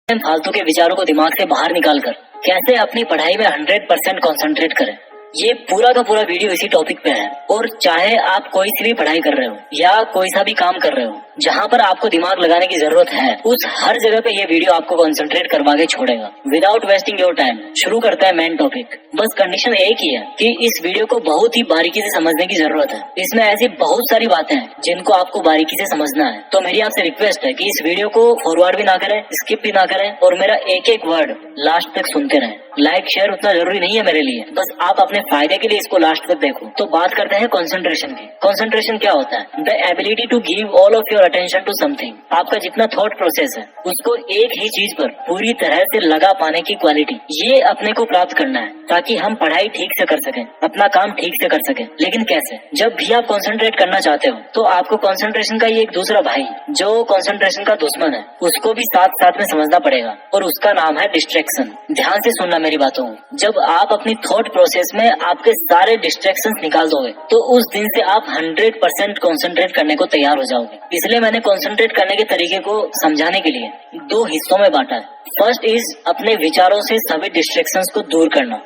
फालतू के विचारों को दिमाग से बाहर निकाल कर कैसे अपनी पढ़ाई में 100% कॉन्सेंट्रेट करें। ये पूरा का पूरा वीडियो इसी टॉपिक पे है। और चाहे आप कोई सी भी पढ़ाई कर रहे हो या कोई सा भी काम कर रहे हो जहाँ पर आपको दिमाग लगाने की जरूरत है, उस हर जगह पे ये वीडियो आपको कॉन्सेंट्रेट करवा के छोड़ेगा विदाउट वेस्टिंग योर टाइम। शुरू करता है मेन टॉपिक। बस कंडीशन एक ही है कि इस वीडियो को बहुत ही बारीकी से समझने की जरूरत है। इसमें ऐसी बहुत सारी बातें हैं जिनको आपको बारीकी से समझना है। तो मेरी आपसे रिक्वेस्ट है कि इस वीडियो को फॉरवर्ड भी ना करें, स्किप भी ना करें और मेरा एक एक वर्ड लास्ट तक सुनते रहें। लाइक शेयर उतना जरूरी नहीं है मेरे लिए, बस आप अपने फायदे के लिए इसको लास्ट तक देखो। तो बात करते हैं कंसंट्रेशन की। कंसंट्रेशन क्या होता है? The ability to give all of your attention to something. आपका जितना थॉट प्रोसेस है उसको एक ही चीज पर पूरी तरह से लगा पाने की क्वालिटी, ये अपने को प्राप्त करना है ताकि हम पढ़ाई ठीक से कर सकें, अपना काम ठीक से कर सकें। लेकिन कैसे? जब भी आप कंसंट्रेट करना चाहते हो तो आपको कंसंट्रेशन का ये एक दूसरा भाई जो कंसंट्रेशन का दुश्मन है उसको भी साथ साथ में समझना पड़ेगा और उसका नाम है डिस्ट्रैक्शन। ध्यान से सुनना मेरी बातों को। जब आप अपनी थॉट प्रोसेस में आपके सारे डिस्ट्रैक्शंस निकाल दोगे तो उस दिन से आप 100% कंसंट्रेट करने को तैयार हो जाओगे। इसलिए मैंने कंसंट्रेट करने के तरीके को समझाने के लिए दो हिस्सों में बांटा है। फर्स्ट इज अपने विचारों से सभी डिस्ट्रैक्शंस को दूर करना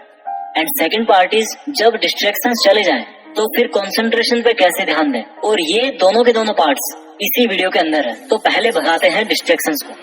एंड सेकंड पार्ट इज जब डिस्ट्रैक्शंस चले जाएं तो फिर कंसंट्रेशन पे कैसे ध्यान दें। और ये दोनों के दोनों पार्ट्स इसी वीडियो के अंदर है। तो पहले भगाते हैं डिस्ट्रैक्शंस को।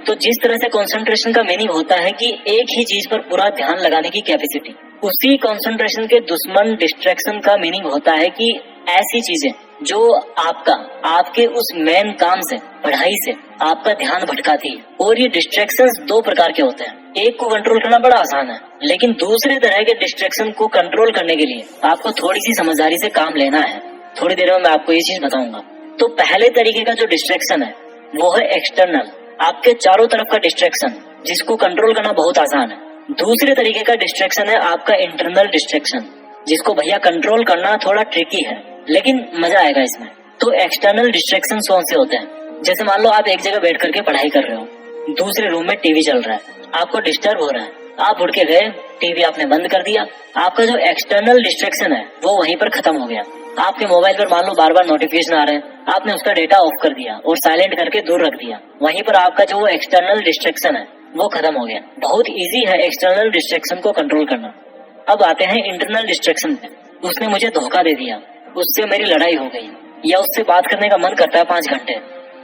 तो जिस तरह से कंसंट्रेशन का मीनिंग होता है कि एक ही चीज पर पूरा ध्यान लगाने की कैपेसिटी, उसी कंसंट्रेशन के दुश्मन डिस्ट्रैक्शन का मीनिंग होता है कि ऐसी चीजें जो आपके उस मेन काम से, पढ़ाई से आपका ध्यान भटकाती है। और ये डिस्ट्रैक्शंस दो प्रकार के होते हैं। एक को कंट्रोल करना बड़ा आसान है, लेकिन दूसरे तरह के डिस्ट्रैक्शन को कंट्रोल करने के लिए आपको थोड़ी सी समझदारी से काम लेना है। थोड़ी देर में मैं आपको ये चीज बताऊंगा। तो पहले तरीके का जो डिस्ट्रैक्शन है वो है एक्सटर्नल, आपके चारों तरफ का डिस्ट्रैक्शन जिसको कंट्रोल करना बहुत आसान है। दूसरे तरीके का डिस्ट्रैक्शन है आपका इंटरनल डिस्ट्रैक्शन, जिसको भैया कंट्रोल करना थोड़ा ट्रिकी है लेकिन मजा आएगा इसमें। तो एक्सटर्नल डिस्ट्रैक्शन कौन से होते हैं? जैसे मान लो आप एक जगह बैठ करके पढ़ाई कर रहे हो, दूसरे रूम में टीवी चल रहा है, आपको डिस्टर्ब हो रहा है, आप उठ के गए, टीवी आपने बंद कर दिया, आपका जो एक्सटर्नल डिस्ट्रैक्शन है वो वहीं पर खत्म हो गया। आपके मोबाइल पर मान लो बार बार नोटिफिकेशन आ रहे हैं, आपने उसका डेटा ऑफ कर दिया और साइलेंट करके दूर रख दिया, वहीं पर आपका जो एक्सटर्नल डिस्ट्रैक्शन है वो खत्म हो गया। बहुत इजी है एक्सटर्नल डिस्ट्रैक्शन को कंट्रोल करना। अब आते हैं इंटरनल डिस्ट्रैक्शन पे। उसने मुझे धोखा दे दिया, उससे मेरी लड़ाई हो गई, या उससे बात करने का मन करता है 5 घंटे,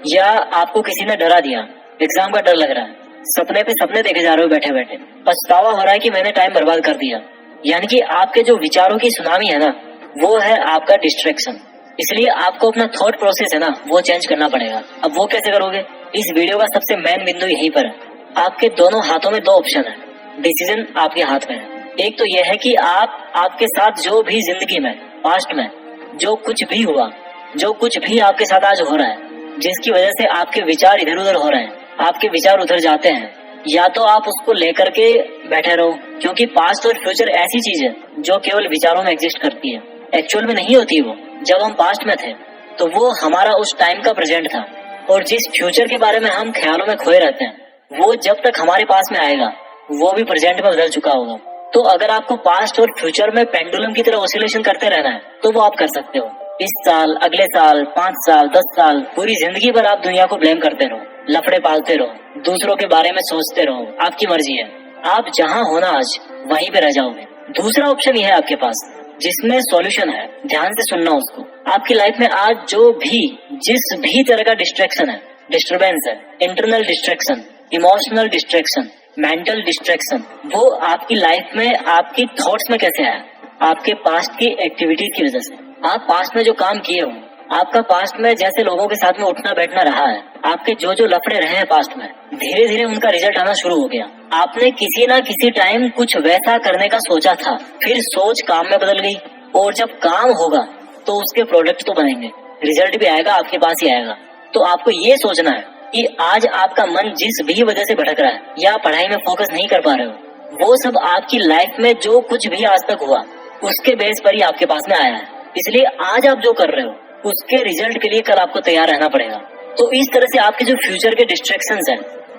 या आपको किसी ने डरा दिया, एग्जाम का डर लग रहा है, सपने पे सपने देखे जा रहे हो बैठे बैठे, पछतावा हो रहा है कि मैंने टाइम बर्बाद कर दिया। यानी कि आपके जो विचारों की सुनामी है ना, वो है आपका डिस्ट्रैक्शन। इसलिए आपको अपना थॉट प्रोसेस है ना वो चेंज करना पड़ेगा। अब वो कैसे करोगे? इस वीडियो का सबसे मेन बिंदु यहीं पर है। आपके दोनों हाथों में 2 ऑप्शन है, डिसीजन आपके हाथ में है। एक तो यह है कि आपके साथ जो भी जिंदगी में, पास्ट में जो कुछ भी हुआ, जो कुछ भी आपके साथ आज हो रहा है, जिसकी वजह से आपके विचार इधर उधर हो रहे हैं, आपके विचार उधर जाते हैं, या तो आप उसको लेकर के बैठे रहो, क्योंकि पास्ट और फ्यूचर ऐसी चीज है जो केवल विचारों में एग्जिस्ट करती है, एक्चुअल में नहीं होती। वो जब हम पास्ट में थे तो वो हमारा उस टाइम का प्रेजेंट था, और जिस फ्यूचर के बारे में हम ख्यालों में खोए रहते हैं वो जब तक हमारे पास में आएगा वो भी प्रेजेंट में बदल चुका होगा। तो अगर आपको पास्ट और फ्यूचर में पेंडुलम की तरह ऑसिलेशन करते रहना है तो वो आप कर सकते हो। इस साल, अगले साल, 5 साल, 10 साल, पूरी जिंदगी भर आप दुनिया को ब्लेम करते रहो, लफड़े पालते रहो, दूसरों के बारे में सोचते रहो, आपकी मर्जी है। आप जहाँ होना आज वहीं पे रह जाओगे। दूसरा ऑप्शन ये है आपके पास जिसमें सॉल्यूशन है, ध्यान से सुनना उसको। आपकी लाइफ में आज जो भी, जिस भी तरह का डिस्ट्रैक्शन है, डिस्टर्बेंस है, internal distraction, emotional distraction, mental distraction, वो आपकी लाइफ में, आपकी थॉट्स में कैसे आया? आपके पास्ट की एक्टिविटीज की वजह से। आप पास्ट में जो काम किए हो, आपका पास्ट में जैसे लोगों के साथ में उठना बैठना रहा है, आपके जो जो लफड़े रहे हैं पास्ट में, धीरे धीरे उनका रिजल्ट आना शुरू हो गया। आपने किसी ना किसी टाइम कुछ वैसा करने का सोचा था, फिर सोच काम में बदल गई, और जब काम होगा तो उसके प्रोडक्ट तो बनेंगे, रिजल्ट भी आएगा, आपके पास ही आएगा। तो आपको ये सोचना है कि आज आपका मन जिस भी वजह से भटक रहा है या पढ़ाई में फोकस नहीं कर पा रहे हो, वो सब आपकी लाइफ में जो कुछ भी आज तक हुआ उसके बेस पर ही आपके पास में आया है। इसलिए आज आप जो कर रहे हो उसके रिजल्ट के लिए कल आपको तैयार रहना पड़ेगा। तो इस तरह से आपके जो फ्यूचर के डिस्ट्रैक्शंस हैं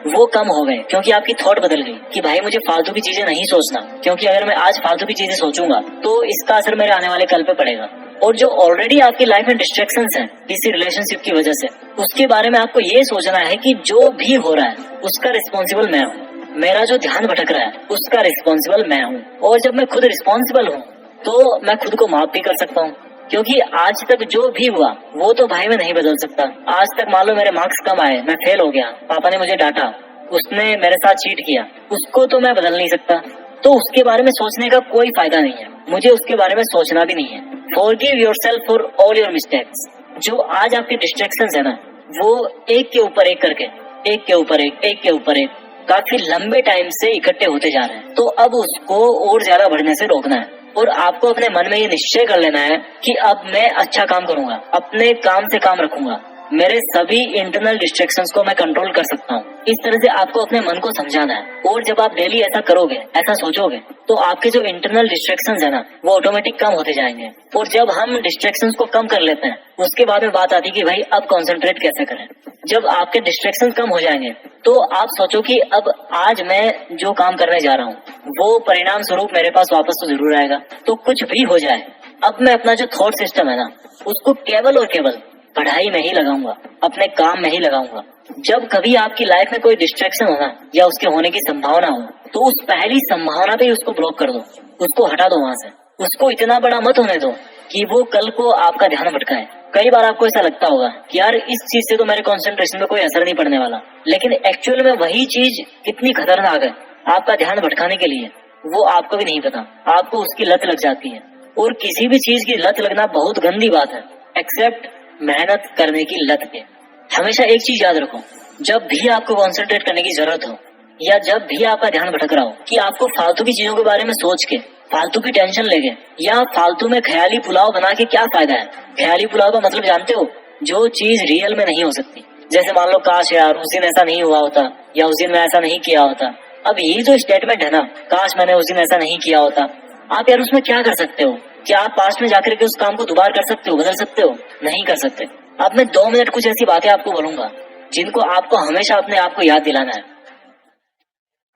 वो कम हो गए, क्योंकि आपकी थॉट बदल गई कि भाई मुझे फालतू की चीजें नहीं सोचना, क्योंकि अगर मैं आज फालतू की चीजें सोचूंगा तो इसका असर मेरे आने वाले कल पे पड़ेगा। और जो ऑलरेडी आपकी लाइफ में डिस्ट्रैक्शंस हैं किसी रिलेशनशिप की वजह से, उसके बारे में आपको ये सोचना है कि जो भी हो रहा है उसका रिस्पॉन्सिबल मैं हूँ। मेरा जो ध्यान भटक रहा है उसका रिस्पॉन्सिबल मैं हूँ, और जब मैं खुद रिस्पॉन्सिबल हूँ तो मैं खुद को माफ भी कर सकता हूँ। क्योंकि आज तक जो भी हुआ वो तो भाई मैं नहीं बदल सकता। आज तक मान लो मेरे मार्क्स कम आए, मैं फेल हो गया, पापा ने मुझे डांटा, उसने मेरे साथ चीट किया, उसको तो मैं बदल नहीं सकता। तो उसके बारे में सोचने का कोई फायदा नहीं है, मुझे उसके बारे में सोचना भी नहीं है। Forgive yourself for all your mistakes. जो आज आपके डिस्ट्रैक्शंस है ना, वो एक के ऊपर एक करके, एक के ऊपर एक, एक के ऊपर एक, काफी लंबे टाइम से इकट्ठे होते जा रहे हैं। तो अब उसको और ज्यादा बढ़ने से रोकना है, और आपको अपने मन में ये निश्चय कर लेना है कि अब मैं अच्छा काम करूंगा, अपने काम से काम रखूंगा, मेरे सभी इंटरनल डिस्ट्रैक्शंस को मैं कंट्रोल कर सकता हूँ। इस तरह से आपको अपने मन को समझाना है, और जब आप डेली ऐसा करोगे, ऐसा सोचोगे, तो आपके जो इंटरनल डिस्ट्रैक्शंस है ना, वो ऑटोमेटिक कम होते जाएंगे। और जब हम डिस्ट्रैक्शंस को कम कर लेते हैं, उसके बाद में बात आती है कि भाई अब कॉन्सेंट्रेट कैसे करें। जब आपके डिस्ट्रैक्शन कम हो जाएंगे तो आप सोचो कि अब आज मैं जो काम करने जा रहा हूँ वो परिणाम स्वरूप मेरे पास वापस तो जरूर आएगा। तो कुछ भी हो जाए, अब मैं अपना जो थॉट सिस्टम है ना, उसको केवल और केवल पढ़ाई में ही लगाऊंगा, अपने काम में ही लगाऊंगा। जब कभी आपकी लाइफ में कोई डिस्ट्रैक्शन होना या उसके होने की संभावना हो, तो उस पहली संभावना पे उसको ब्लॉक कर दो, उसको हटा दो वहां से। उसको इतना बड़ा मत होने दो कि वो कल को आपका ध्यान भटकाए। कई बार आपको ऐसा लगता होगा कि यार इस चीज से तो मेरे कंसंट्रेशन में कोई असर नहीं पड़ने वाला, लेकिन एक्चुअल में वही चीज कितनी खतरनाक है आपका ध्यान भटकाने के लिए, वो आपको भी नहीं पता। आपको उसकी लत लग जाती है, और किसी भी चीज की लत लगना बहुत गंदी बात है, एक्सेप्ट मेहनत करने की लत पे। हमेशा एक चीज याद रखो, जब भी आपको कंसंट्रेट करने की जरूरत हो, या जब भी आपका ध्यान भटक रहा हो कि आपको फालतू की चीजों के बारे में सोच के, फालतू की टेंशन लेके, या फालतू में ख्याली पुलाव बना के क्या फायदा है। ख्याली पुलाव का मतलब जानते हो, जो चीज रियल में नहीं हो सकती। जैसे मान लो काश यार उस दिन ऐसा नहीं हुआ होता, या उस दिन मैं ऐसा नहीं किया होता। अब ये जो स्टेटमेंट है ना, काश मैंने उस दिन ऐसा नहीं किया होता, आप यार उसमें क्या कर सकते हो? क्या आप पास्ट में जाकर के उस काम को दोबारा कर सकते हो, बदल सकते हो? नहीं कर सकते। अब मैं 2 मिनट कुछ ऐसी बातें आपको बोलूंगा जिनको आपको हमेशा अपने आप को याद दिलाना है।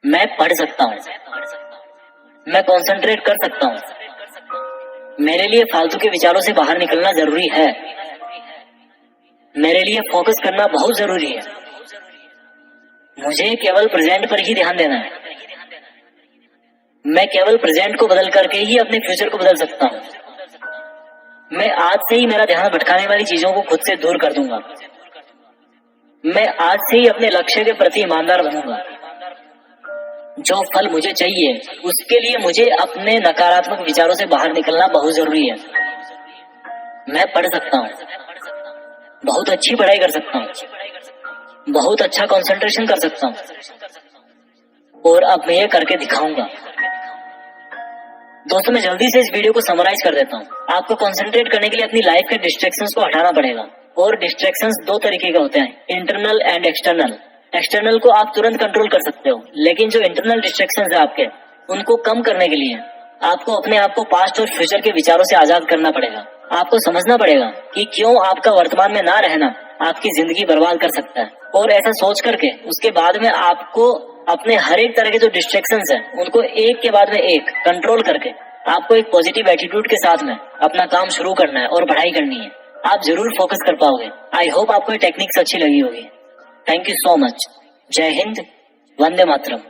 मैं पढ़ सकता हूँ, मैं कंसंट्रेट कर सकता हूँ, मेरे लिए फालतू के विचारों से बाहर निकलना जरूरी है, मेरे लिए फोकस करना बहुत जरूरी है, मुझे केवल प्रेजेंट पर ही ध्यान देना है, मैं केवल प्रेजेंट को बदल करके ही अपने फ्यूचर को बदल सकता हूँ। मैं आज से ही मेरा ध्यान भटकाने वाली चीजों को खुद से दूर कर दूंगा। मैं आज से ही अपने लक्ष्य के प्रति ईमानदार बनूंगा। जो फल मुझे चाहिए उसके लिए मुझे अपने नकारात्मक विचारों से बाहर निकलना बहुत जरूरी है। मैं पढ़ सकता हूँ, बहुत अच्छी पढ़ाई कर सकता हूँ, बहुत अच्छा कंसंट्रेशन कर सकता हूँ, और अब मैं ये करके दिखाऊंगा। दोस्तों मैं जल्दी से इस वीडियो को समराइज कर देता हूँ। आपको कंसंट्रेट करने के लिए अपनी लाइफ के डिस्ट्रैक्शंस को हटाना पड़ेगा, और डिस्ट्रैक्शंस 2 तरीके के होते हैं, इंटरनल एंड एक्सटर्नल। एक्सटर्नल को आप तुरंत कंट्रोल कर सकते हो, लेकिन जो इंटरनल डिस्ट्रैक्शंस है आपके, उनको कम करने के लिए आपको अपने आप को पास्ट और फ्यूचर के विचारों से आजाद करना पड़ेगा। आपको समझना पड़ेगा कि क्यों आपका वर्तमान में ना रहना आपकी जिंदगी बर्बाद कर सकता है, और ऐसा सोच करके उसके बाद में आपको अपने हर एक तरह के जो डिस्ट्रैक्शंस हैं उनको एक के बाद में एक कंट्रोल करके आपको एक पॉजिटिव एटीट्यूड के साथ में अपना काम शुरू करना है और पढ़ाई करनी है। आप जरूर फोकस कर पाओगे। आई होप आपको ये टेक्निक्स अच्छी लगी होगी। Thank you so much. जय हिंद, वंदे मातरम।